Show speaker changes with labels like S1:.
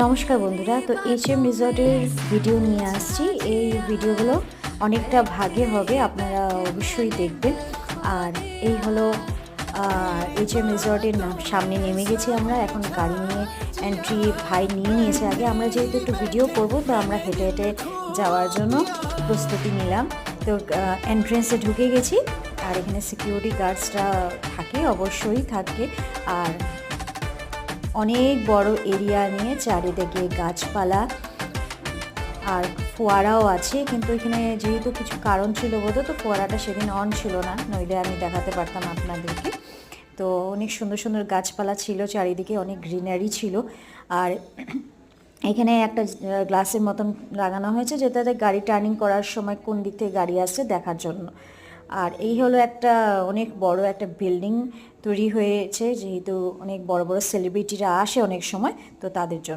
S1: নমস্কার বন্ধুরা, তো এইচএম রিসর্টের ভিডিও নিয়ে আসছি। এই ভিডিওগুলো অনেকটা ভাগে হবে, আপনারা অবশ্যই দেখবেন। আর এই হলো এইচএম রিসর্টের সামনে নেমে গেছি আমরা। এখন গাড়ি নিয়ে এন্ট্রি ভাই নিয়ে নিয়েছে। আগে আমরা যেহেতু একটু ভিডিও করব, তো আমরা হেঁটে হেঁটে যাওয়ার জন্য প্রস্তুতি নিলাম। তো এন্ট্রেন্সে ঢুকে গেছি। আর এখানে সিকিউরিটি গার্ডসরা থাকে, অবশ্যই থাকে। আর অনেক বড় এরিয়া নিয়ে চারিদিকে গাছপালা আর ফোয়ারাও আছে, কিন্তু এখানে যেহেতু কিছু কারণ ছিল বোধ, তো ফোয়ারাটা সেদিন অন ছিল না, নইলে আমি দেখাতে পারতাম আপনাদেরকে। তো অনেক সুন্দর সুন্দর গাছপালা ছিল, চারিদিকে অনেক গ্রিনারি ছিল। আর এখানে একটা গ্লাসের মতন লাগানো হয়েছে, যেটাতে গাড়ি টার্নিং করার সময় কোন দিক থেকে গাড়ি আসছে দেখার জন্য। আর এই হলো একটা অনেক বড় একটা বিল্ডিং তৈরি হয়েছে, যেহেতু অনেক বড় বড় সেলিব্রিটিরা আসে অনেক সময়, তো তাদের জন্য।